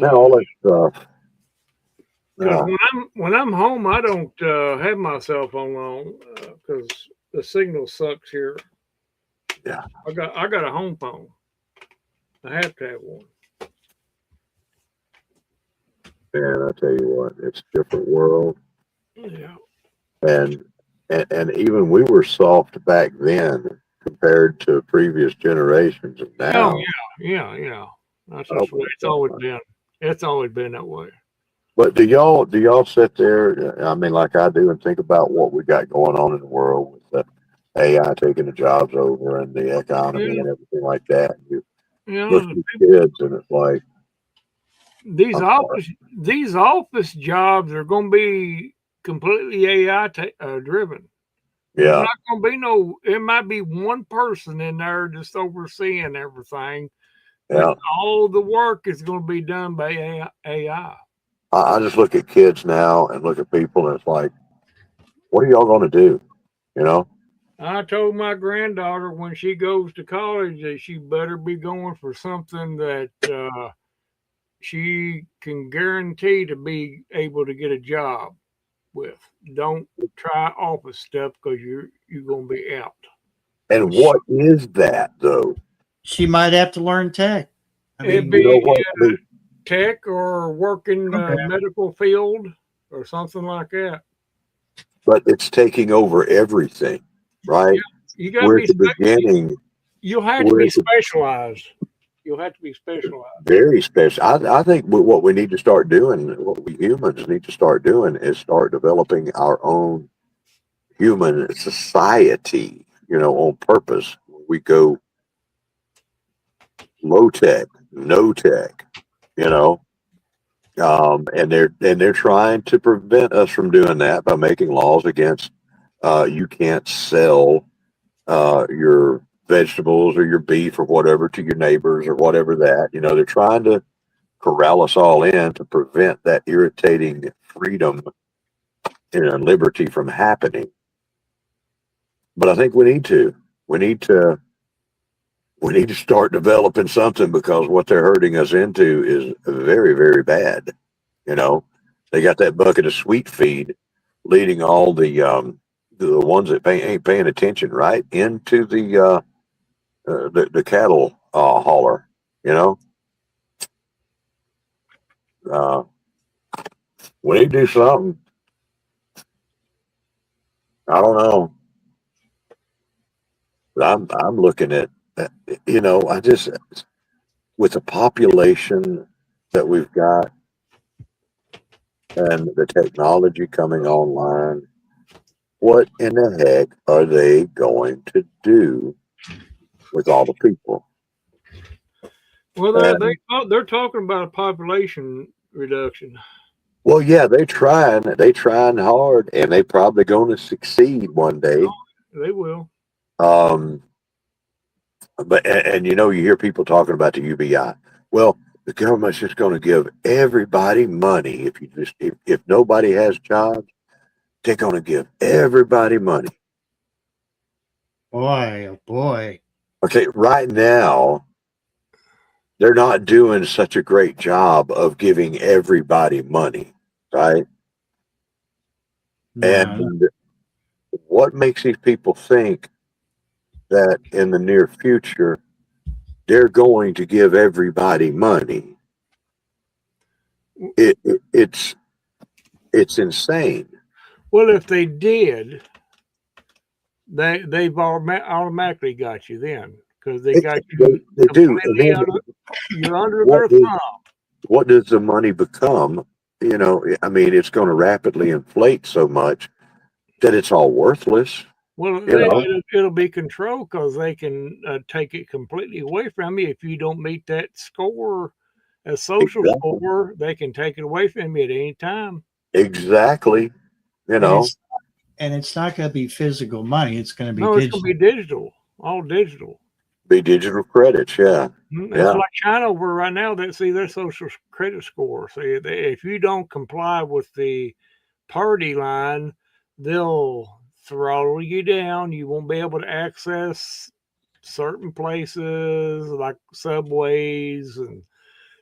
Man, all that stuff. Because Uh, when I'm home, I don't have my cell phone on because the signal sucks here. yeah, I got a home phone. I have to have one. man, I tell you what, it's a different world. Yeah. And, and even we were soft back then compared to previous generations. And Oh now, yeah. That's oh just the way my it's always God. been. It's always been that way. But do y'all sit there? I mean, like I do, and think about what we got going on in the world with the AI taking the jobs over and the economy Yeah. and everything like that. You You look know, at these kids, and it's like, these I'm sorry. office these office jobs are going to be completely AI driven. There's Yeah, not going to be no. It might be one person in there just overseeing everything, but yeah. all the work is going to be done by AI. I just look at kids now and look at people, and it's like, what are y'all going to do? You know? I told my granddaughter when she goes to college that she better be going for something that she can guarantee to be able to get a job with. Don't try office stuff because you're gonna be out. And what is that though? She might have to learn tech. I It'd You mean, know be what? tech or work in okay. the medical field or something like that. But it's taking over everything, Yeah, right? you got to We're at be. the beginning. You'll have to We're be at the specialized. You'll have to be specialized. very special. I think what we need to start doing, what we humans need to start doing, is start developing our own human society. On purpose. We go low tech, no tech. You know, and they're trying to prevent us from doing that by making laws against you can't sell your vegetables or your beef or whatever to your neighbors or whatever that. They're trying to corral us all in to prevent that irritating freedom and liberty from happening. But I think we need to we need to start developing something because what they're hurting us into is very, very bad. You know, they got that bucket of sweet feed leading all the ones that ain't paying attention right into the cattle hauler. You know, uh, we need to do something. I don't know. But I'm looking at I just with the population that we've got and the technology coming online, what in the heck are they going to do with all the people? Well, And they're talking about a population reduction. well, yeah, they trying hard, and they probably going to succeed one day. They will. Um, but you hear people talking about the UBI. Well, the government's just going to give everybody money if nobody has jobs, they're going to give everybody money. Boy, oh boy. Okay, right now they're not doing such a great job of giving everybody money, right? No. And what makes these people think that in the near future they're going to give everybody money? It's insane. Well, if they did, they've automatically got you then because they It, got they, you they do, and completely then under. You're under what their does thumb. what does the money become? I mean, it's going to rapidly inflate so much that it's all worthless. Well, You know, it'll be controlled because they can take it completely away from you if you don't meet that score, a social exactly, score. They can take it away from you at any time. exactly. You And know, it's not going to be physical money. It's going to be No, it's going to digital. be digital, all digital. be digital credits. Yeah, It's yeah, like China over right now. That see their social credit score. See, if you don't comply with the party line, they'll throttle you down. You won't be able to access certain places like subways and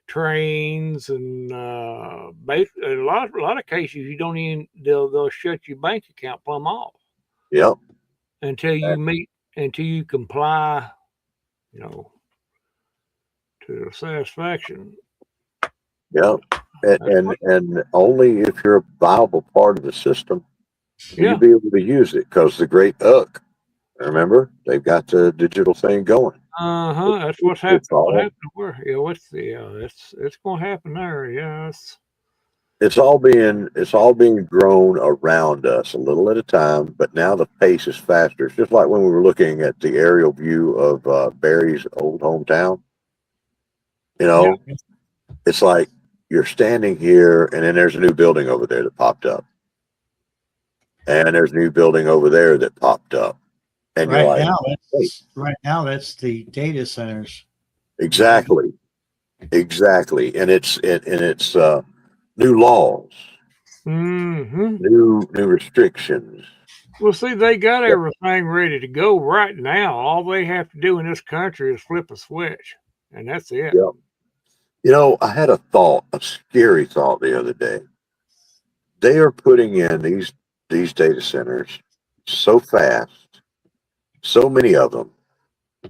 trains and a lot of cases you don't even they'll shut your bank account plumb off Yep. until you comply, you know, to their satisfaction. Yep. And only if you're a viable part of the system will Yeah. you be able to use it. Because the great UC, remember, they've got the digital thing going. That's what's It's happening. all, What happened where? Yeah, it's gonna happen there. Yeah. it's all being grown around us a little at a time, but now the pace is faster. It's just like when we were looking at the aerial view of Barry's old hometown. You know, it's like you're standing here, and then there's a new building over there that popped up, and there's a new building over there that popped up, and you're like, right now that's the data centers. exactly, and it's new laws, new restrictions. Well, see, they got everything ready to go right now. All they have to do in this country is flip a switch, and that's it. Yep. You know, I had a scary thought the other day. They are putting in these data centers so fast, so many of them,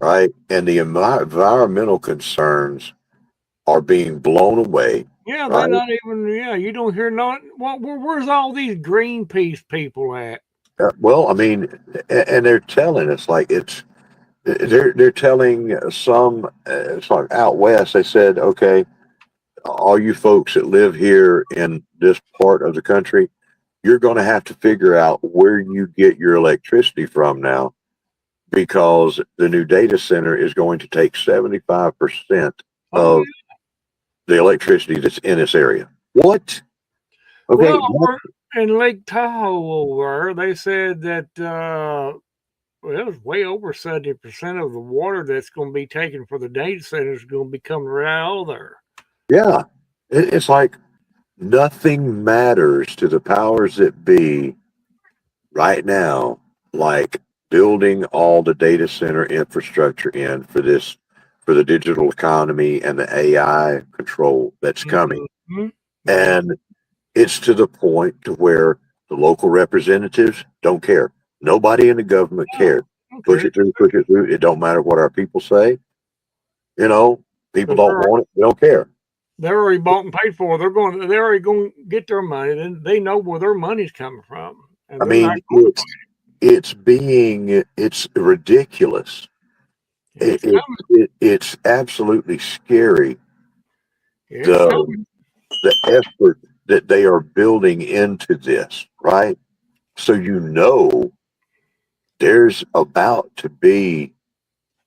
right? And the environmental concerns are being blown away. Yeah, right? they're not even. Yeah, you don't hear not. Where's all these Greenpeace people at? Well, I mean, and they're telling us like they're telling some it's like out west. They said, okay, all you folks that live here in this part of the country, you're going to have to figure out where you get your electricity from now, because the new data center is going to take 75% of the electricity that's in this area. What? Okay. Well, in Lake Tahoe over, they said that it was way over 70% of the water that's going to be taken for the data centers is going to be coming right out of there. Yeah. It's like nothing matters to the powers that be right now like building all the data center infrastructure in for the digital economy and the AI control that's coming. And it's to the point to where the local representatives don't care. Nobody in the government cares. Push it through. It don't matter what our people say. You know, people don't want it. They don't care. They're already bought and paid for. They're already going to get their money. Then they know where their money's coming from. I mean, it's ridiculous. It's absolutely scary. The effort that they are building into this, right? So there's about to be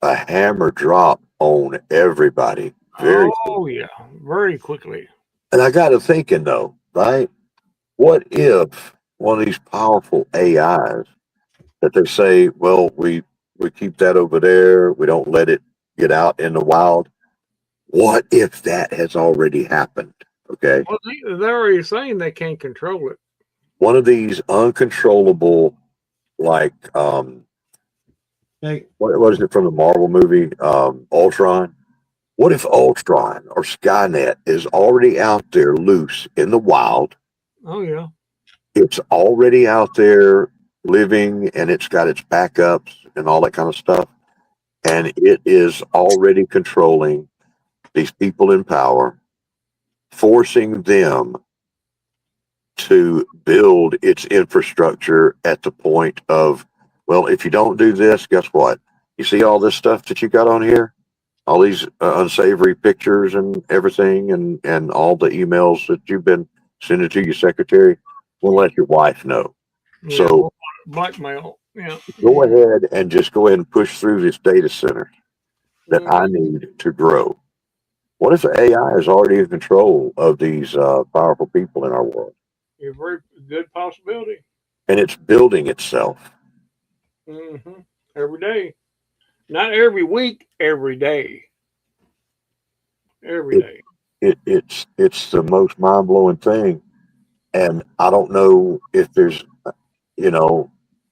a hammer drop on everybody very quickly. And I got to thinking though, right? What if one of these powerful AIs that they say, well, we keep that over there, we don't let it get out in the wild. What if that has already happened? Okay. Well, they're already saying they can't control it. One of these uncontrollable, like, what is it from the Marvel movie, Ultron? What if Ultron or Skynet is already out there loose in the wild? Oh, yeah. It's already out there living, and it's got its backups and all that kind of stuff. And it is already controlling these people in power, forcing them to build its infrastructure at the point of, well, if you don't do this, guess what? You see all this stuff that you got on here? All these unsavory pictures and everything, and all the emails that you've been sending to your secretary, we'll let your wife know. Yeah, so blackmail. Yeah. Go ahead and push through this data center that I need to grow. What if AI is already in control of these powerful people in our world? A very good possibility. And it's building itself. Every day. Not every week, every day. Every day. It's the most mind-blowing thing. And I don't know if there's,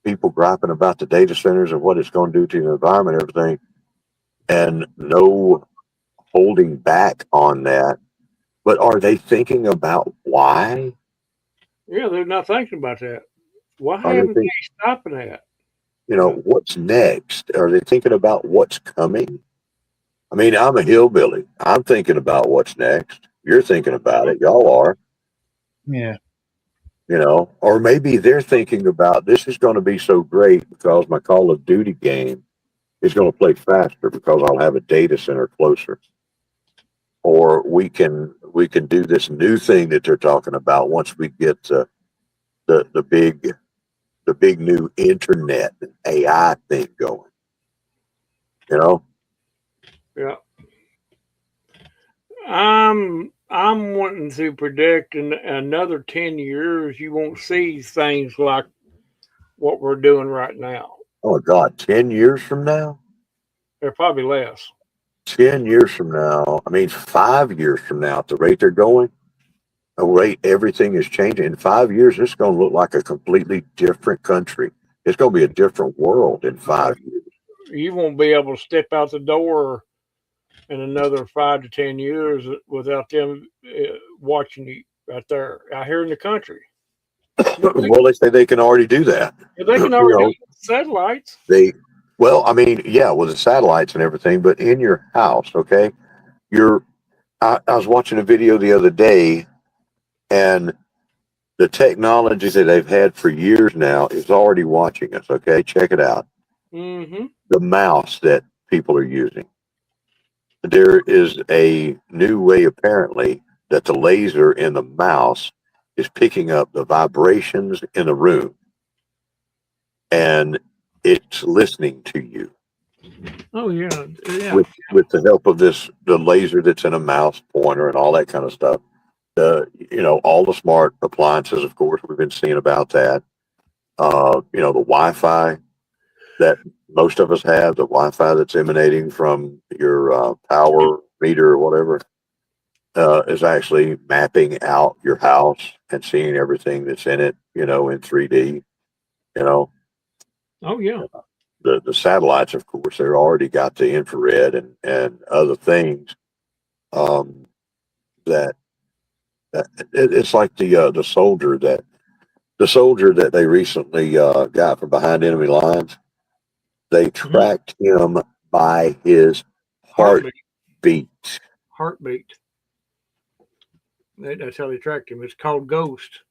people griping about the data centers and what it's going to do to the environment and everything, and no holding back on that But are they thinking about why? Yeah, they're not thinking about that. Why Are they haven't think, they stopping that? what's next? Are they thinking about what's coming? I mean, I'm a hillbilly. I'm thinking about what's next. You're thinking about it. Y'all are, Yeah. or maybe they're thinking about this is going to be so great because my Call of Duty game is going to play faster because I'll have a data center closer. Or we can do this new thing that they're talking about once we get the big new internet and AI thing going. You know, Yeah. I'm wanting to predict in another 10 years you won't see things like what we're doing right now. oh my God, 10 years from now, They're probably less. 10 years from now, I mean 5 years from now, at the rate they're going, the rate everything is changing. In 5 years, it's going to look like a completely different country. It's going to be a different world in 5 years. You won't be able to step out the door in another 5 to 10 years without them watching you right there out here in the country. Well, they say they can already do that. They can already do satellites. Well, I mean, yeah, with the satellites and everything, but in your house, okay, I was watching a video the other day, and the technology that they've had for years now is already watching us. Okay, check it out. Mm-hmm. The mouse that people are using. There is a new way, apparently, that the laser in the mouse is picking up the vibrations in the room, and it's listening to you Oh yeah, yeah. with the help of the laser that's in a mouse pointer and all that kind of stuff. All the smart appliances, of course, we've been seeing about that. The Wi-Fi that most of us have, the Wi-Fi that's emanating from your power meter or whatever, is actually mapping out your house and seeing everything that's in it, in 3D. You know, Oh yeah. the satellites, of course, they're already got the infrared and other things that it's like the soldier that they recently got from behind enemy lines. They tracked him by his Heartbeat. heartbeat. Heartbeat. That's how they tracked him. It's called Ghost.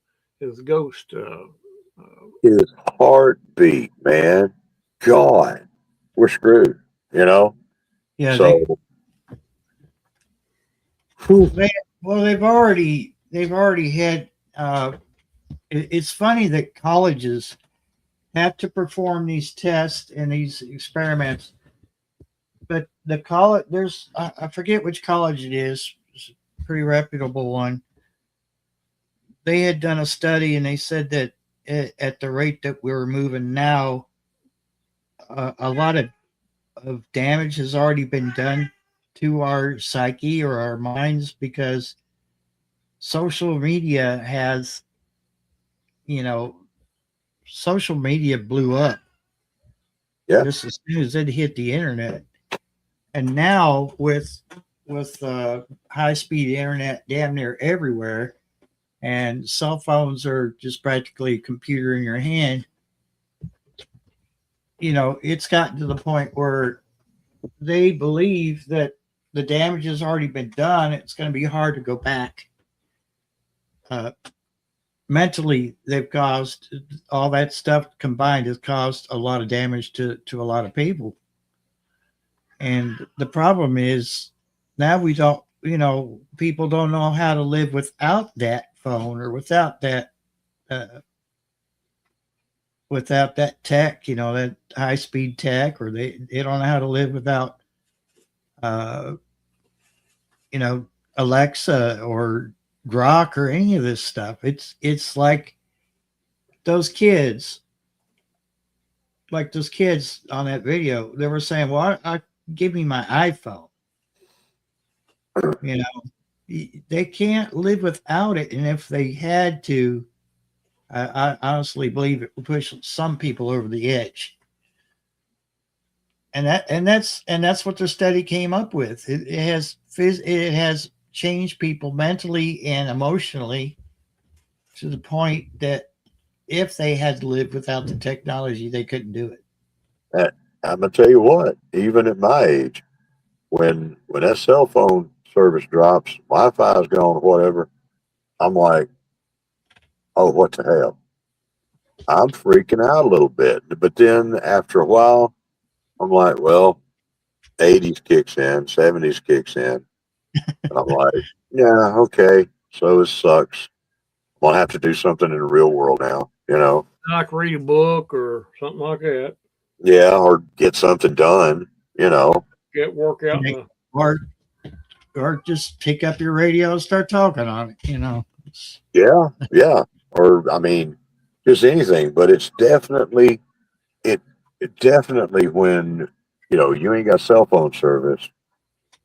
It's Ghost. His heartbeat, man. God, we're screwed. Yeah. So, They've already had. It's funny that colleges have to perform these tests and these experiments, but the college I forget which college it is. It's a pretty reputable one. They had done a study and they said that at the rate that we're moving now, a lot of damage has already been done to our psyche or our minds because social media has, social media blew up. Yeah. Just as soon as it hit the internet. And now with high speed internet damn near everywhere, and cell phones are just practically a computer in your hand, it's gotten to the point where they believe that the damage has already been done. It's going to be hard to go back. Mentally, they've caused all that stuff combined has caused a lot of damage to a lot of people. And the problem is now we don't, people don't know how to live without that phone or without that tech, that high speed tech, or they don't know how to live without, Alexa or Grok or any of this stuff. It's like those kids on that video. They were saying, "Well, I give me my iPhone." They can't live without it, and if they had to, I honestly believe it would push some people over the edge. And that's what the study came up with. It has change people mentally and emotionally to the point that if they had to live without the technology, they couldn't do it. I'm gonna tell you what, even at my age, when that cell phone service drops, Wi-Fi's gone, whatever, I'm like, oh, what the hell? I'm freaking out a little bit. But then after a while, I'm like, well, 80s kicks in, 70s kicks in. And I'm like, yeah, okay. So it sucks. I'm gonna have to do something in the real world now, you know? Like read a book or something like that. Yeah, or get something done, you know? Get work out in the Or or just pick up your radio and start talking on it, you know. Yeah, yeah. Or I mean, just anything. But it, it definitely when you ain't got cell phone service,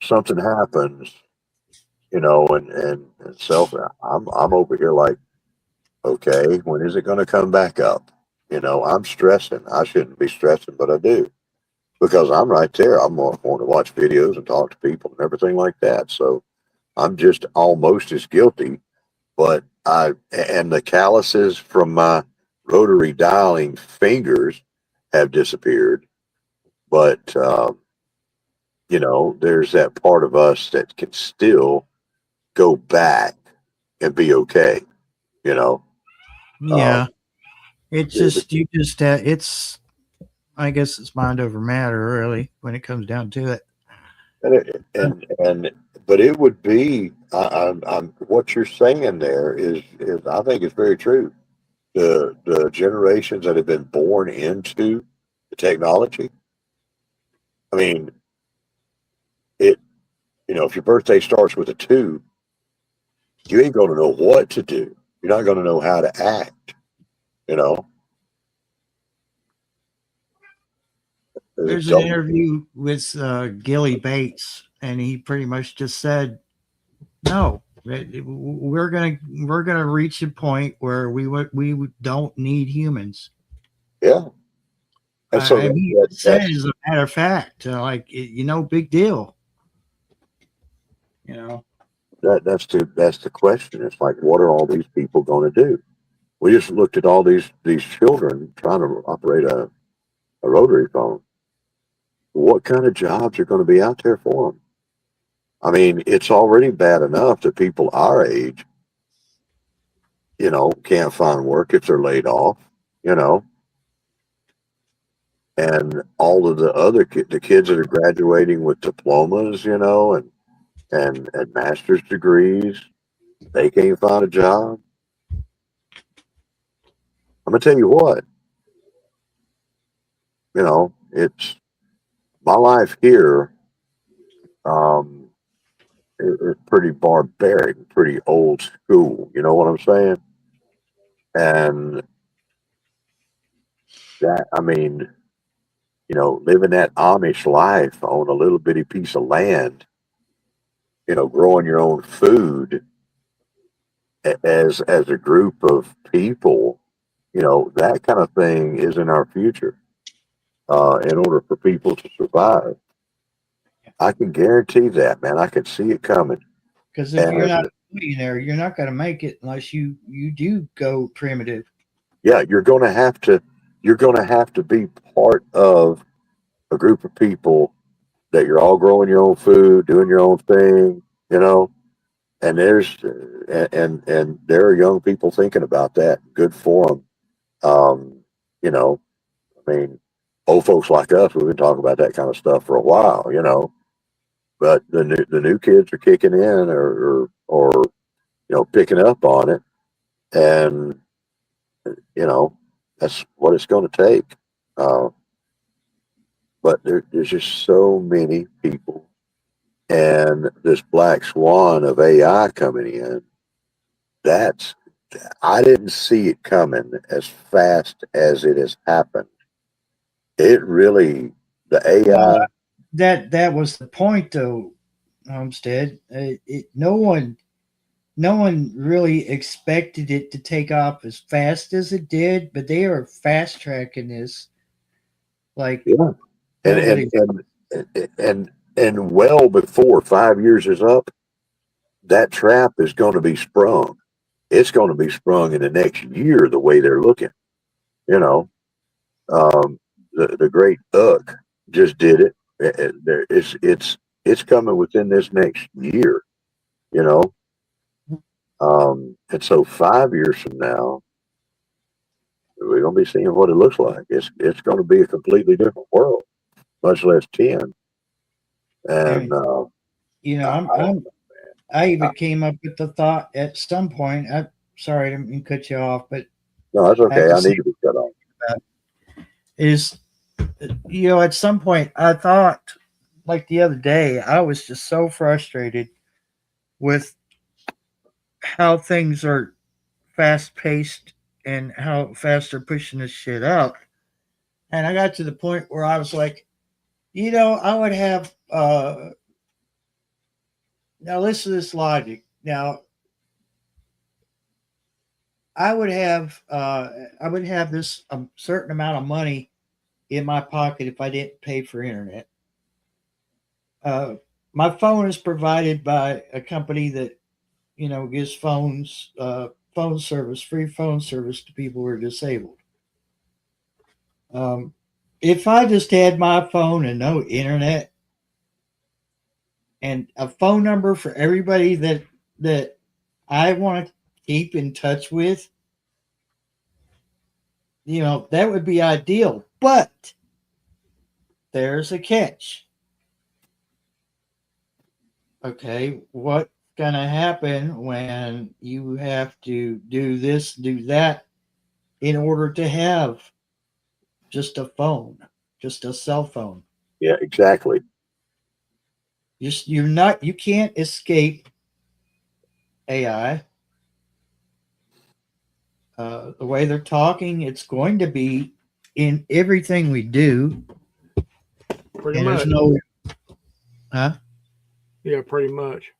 something happens, and cell phone. I'm over here like, okay, when is it going to come back up? I'm stressing. I shouldn't be stressing, but I do because I'm right there. I'm going to watch videos and talk to people and everything like that. So I'm just almost as guilty, but and the calluses from my rotary dialing fingers have disappeared. But there's that part of us that can still go back and be okay. You know, Yeah. um, It's it- just it's I guess it's mind over matter really when it comes down to it. and but it would be. I'm what you're saying there is I think is very true. The generations that have been born into the technology. I mean, it. If your birthday starts with a two, you ain't going to know what to do. You're not going to know how to act. You know, There's an don't. interview with Gilly Bates, and he pretty much just said, "No, we're gonna reach a point where we don't need humans." Yeah, and so I mean, he said as a matter of fact, big deal. You know, that's the question. It's like, what are all these people going to do? We just looked at all these children trying to operate a rotary phone. What kind of jobs are going to be out there for them? I mean, it's already bad enough that people our age, can't find work if they're laid off, you know, and all of the kids that are graduating with diplomas, and master's degrees, they can't find a job. I'm gonna tell you what, it's my life here. Um, it's pretty barbaric, pretty old school. You know what I'm saying? And that, I mean, living that Amish life on a little bitty piece of land, growing your own food as a group of people, that kind of thing is in our future. In order for people to survive, I can guarantee that, man. I can see it coming. because if you're not And a millionaire, you're not going to make it unless you do go primitive. yeah, you're going to have to be part of a group of people that you're all growing your own food, doing your own thing, and and there are young people thinking about that. Good for them. You know, I mean, old folks like us, we've been talking about that kind of stuff for a while, but the new kids are kicking in or picking up on it, and that's what it's going to take. Uh, but there's just so many people, and this black swan of AI coming in. That's I didn't see it coming as fast as it has happened. It really the Well, AI. that was the point, though, Homestead. No one really expected it to take off as fast as it did, but they are fast tracking this like Yeah, and nobody. and and and well before 5 years is up, that trap is going to be sprung. It's going to be sprung in the next year the way they're looking. You know, the great Uck just did it. It's coming within this next year. You know, and so 5 years from now, we're going to be seeing what it looks like. It's going to be a completely different world, much less 10. And You know, I even came up with the thought at some point. I'm sorry, I didn't mean to cut you off, but no, that's I have okay. to I say need to be cut off. is, you know, at some point I thought, like the other day, I was just so frustrated with how things are fast paced and how fast they're pushing this shit out. And I got to the point where I was like, you know, I would have now listen to this logic. Now I would have this certain amount of money in my pocket if I didn't pay for internet. My phone is provided by a company that, you know, gives phone service, free phone service to people who are disabled. If I just had my phone and no internet and a phone number for everybody that I want to keep in touch with, you know, that would be ideal. But there's a catch. Okay, what's going to happen when you have to do this, do that in order to have just a phone, just a cell phone? Yeah, exactly. You can't escape AI. The way they're talking, it's going to be in everything we do. Pretty And much. there's no, huh? Yeah, pretty much.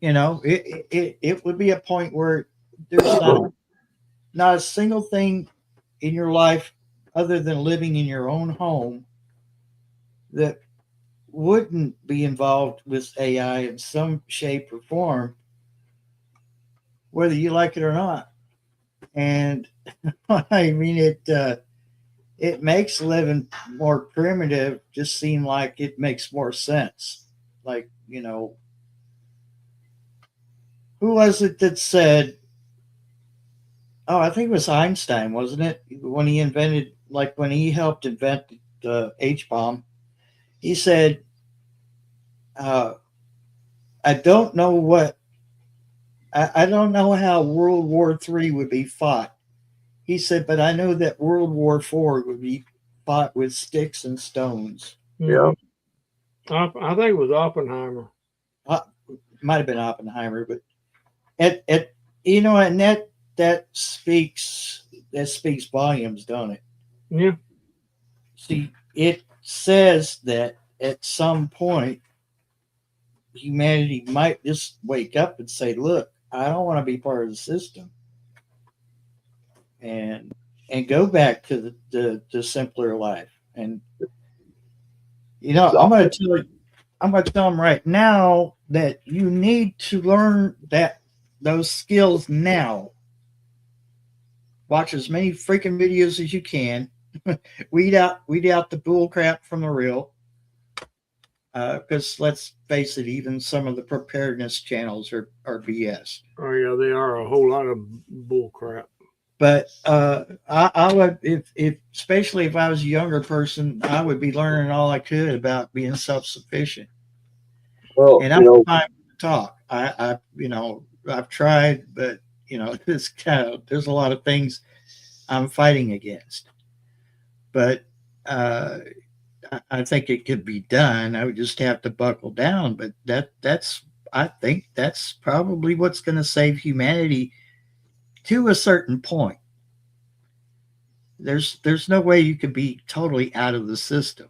You know, it would be a point where there's not a single thing in your life other than living in your own home that wouldn't be involved with AI in some shape or form, whether you like it or not. And I mean, it makes living more primitive just seem like it makes more sense. Like, you know, who was it that said, oh, I think it was Einstein, wasn't it? When he invented, like when he helped invent the H bomb, he said, I don't know what, I don't know how World War III would be fought. He said, but I know that World War IV would be fought with sticks and stones. Yeah. I think it was Oppenheimer. Might have been Oppenheimer, but at you know, and that speaks volumes, don't it? Yeah. See, it says that at some point humanity might just wake up and say, look, I don't want to be part of the system, and go back to the simpler life. And you know, I'm going to tell them right now that you need to learn those skills now. Watch as many freaking videos as you can. weed out the bull crap from the real. Because let's face it, even some of the preparedness channels are BS. Oh yeah, they are a whole lot of bull crap. But I would, if especially if I was a younger person, I would be learning all I could about being self-sufficient. Well, And I'm fine to talk. I you know, I've tried, but you know, it's kind of, there's a lot of things I'm fighting against. But I think it could be done. I would just have to buckle down. But I think that's probably what's going to save humanity to a certain point. There's no way you could be totally out of the system.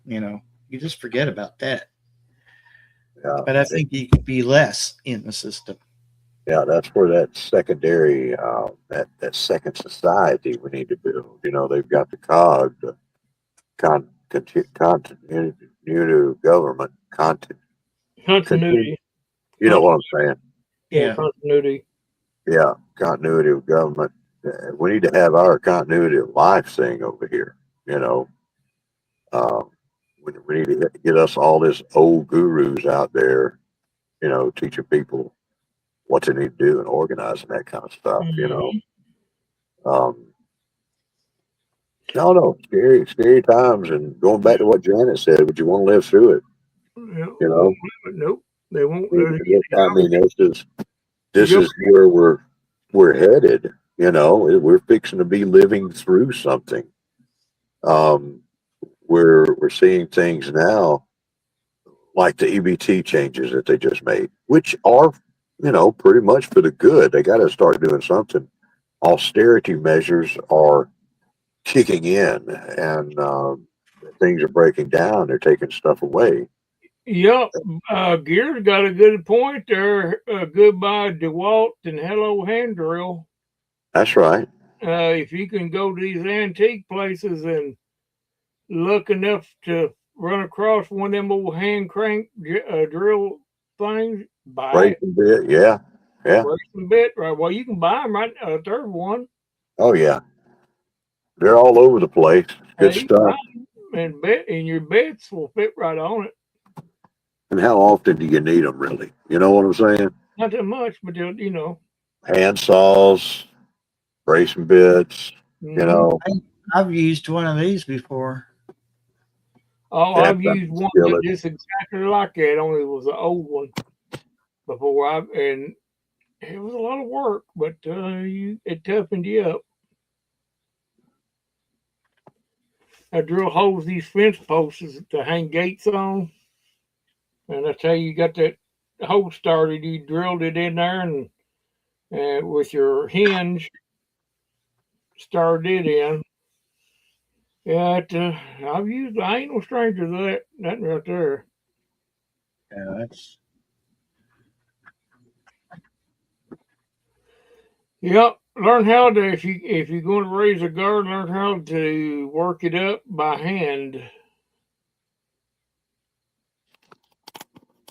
You know, you just forget about that. yeah. But I think you could be less in the system. Yeah, that's where that secondary, that second society we need to build. You know, they've got the COG, the continuity government, Continuity. You know what I'm saying? Yeah, Yeah. continuity. Yeah, continuity of government. We need to have our continuity of life thing over here. You know, uh, we need to get us all this old gurus out there. You know, teaching people what they need to do and organizing that kind of stuff. You know, Mhm. um, no, scary times. And going back to what Janet said, would you want to live through it? Yeah, You won't know, live it. Nope, they won't. I mean, this Yep. is where we're headed. You know, we're fixing to be living through something. Um, we're seeing things now like the EBT changes that they just made, which are, you know, pretty much for the good. They got to start doing something. Austerity measures are kicking in, and things are breaking down. They're taking stuff away. Yep. Gear's got a good point there. Goodbye, DeWalt, and hello, hand drill. That's right. If you can go to these antique places and look enough to run across one of them old hand crank drill things, buy it. Breaking bit. Yeah. Yeah. Break some bit, right? Well, you can buy them right. A third one. Oh, yeah. They're all over the place. Good You can buy stuff. 'em and your bits will fit right on it. And how often do you need them, really? You know what I'm saying? Not that much, but you know. Hand saws, bracing bits, you Mhm. know, I've used one of these before. Oh, I've used one that skillets. just exactly like that, only it was an old one before and it was a lot of work, but it toughened you up. I drill holes these fence posts to hang gates on, and that's how you got that hole started. You drilled it in there, and with your hinge started it in. Yeah, I've used. I ain't no stranger to that right there. Yeah, that's Yep. Learn how to if you're going to raise a garden, learn how to work it up by hand,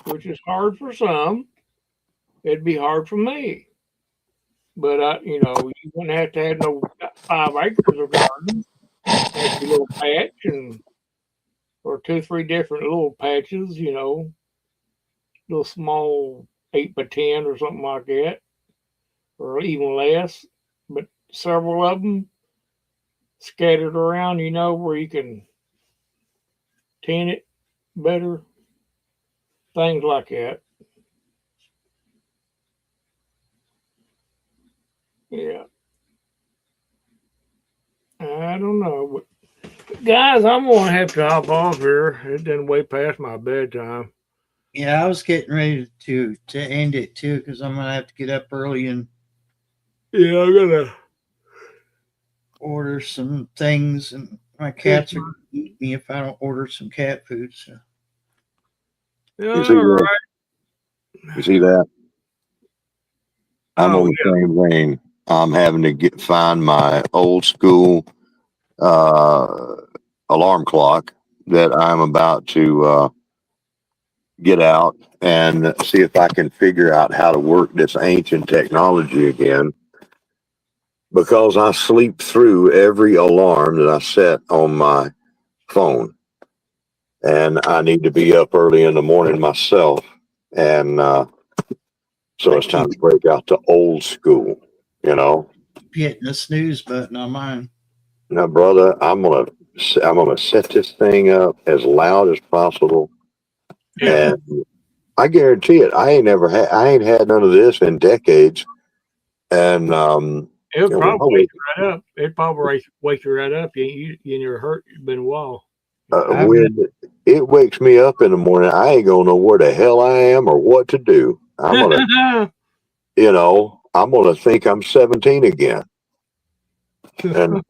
which is hard for some. It'd be hard for me, but you wouldn't have to have no 5 acres of garden. Have your little patch and or 2, 3 different little patches. Little small 8 by 10 or something like that, or even less. But several of them scattered around. Where you can tin it better, things like that. Yeah, I don't know. But guys, I'm gonna have to hop off here. It done way past my bedtime. yeah. I was getting ready to end it too because I'm gonna have to get up early and Yeah, I gotta. order some things, and my Kiss cats are gonna eat me if I don't order some cat food. So my, You see all that? right. You see that? I'm Oh on the same vein. I'm having to find my old school uh, alarm clock that I'm about to get out and see if I can figure out how to work this ancient technology again. Because I sleep through every alarm that I set on my phone, and I need to be up early in the morning myself. And so I it's time keep to break out to old school, you know. hitting the snooze button on mine. Now, brother, I'm gonna set this thing up as loud as possible, yeah. and I guarantee it. I ain't had none of this in decades, and It'll you know, probably wake you right up. It'd probably wake you right up. You never hurt. It's been a while. I've got when it wakes me up in the morning, I ain't gonna know where the hell I am or what to do. I'm gonna think I'm 17 again and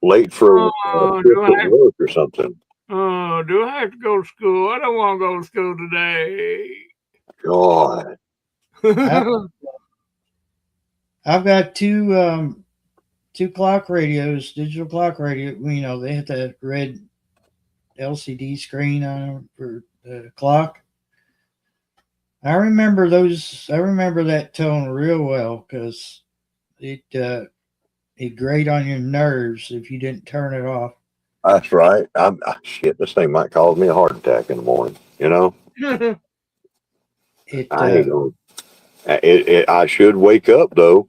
late for a Oh, trip to work or something. do I have to go to school? I don't want to go to school today. God, I've, I've got two clock radios, digital clock radio. They hit that red LCD screen on them for the clock. I remember those. I remember that tone real well because it grate on your nerves if you didn't turn it off. That's right. Shit, this thing might cause me a heart attack in the morning. You know, It I ain't gonna. I should wake up though.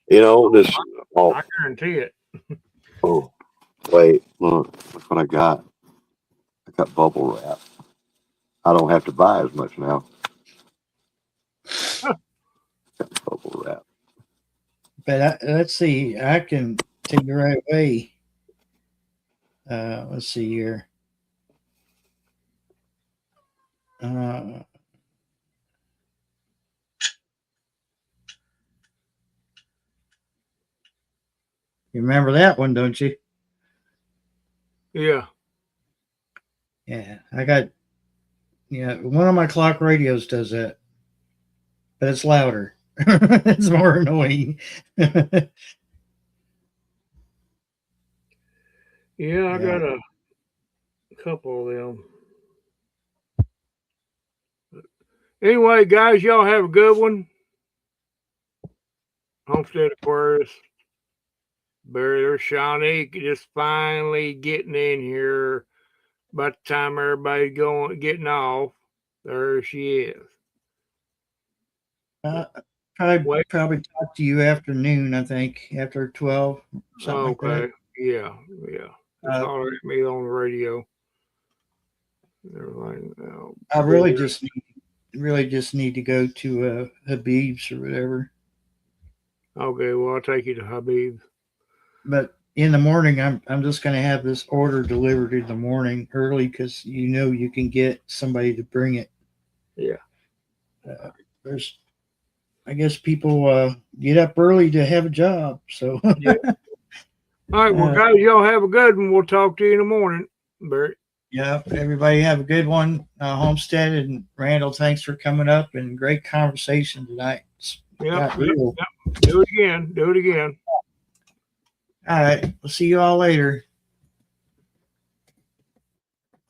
You know this. Oh, I guarantee it. oh, wait, look what I got. I got bubble wrap. I don't have to buy as much now. Got bubble wrap. but let's see. I can take it right away. Let's see here. Uh, you remember that one, don't you? Yeah. Yeah, I got. Yeah, one of my clock radios does that, but it's louder. It's more annoying. Yeah, I Yeah. got a couple of them. Anyway, guys, y'all have a good one. Homestead Aquarius. There's Shawnee just finally getting in here. By the time everybody's getting off, there she is. Probably Wait. talk to you afternoon. I think after 12, something like Okay. that. Yeah. Just holler at me on the radio. Everything. I really just need to go to Habib's or whatever. Okay. Well, I'll take you to Habib. But in the morning, I'm just going to have this order delivered in the morning early because you can get somebody to bring it. Yeah. I guess people get up early to have a job. So Yeah. All right. Well, guys, y'all have a good one. We'll talk to you in the morning, Bert. yeah, everybody have a good one. Homestead and Randall, thanks for coming up and great conversation tonight. Yep. Real. Do it again. Do it again. All right. We'll see you all later.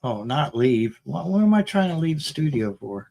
Oh, not leave. What am I trying to leave the studio for?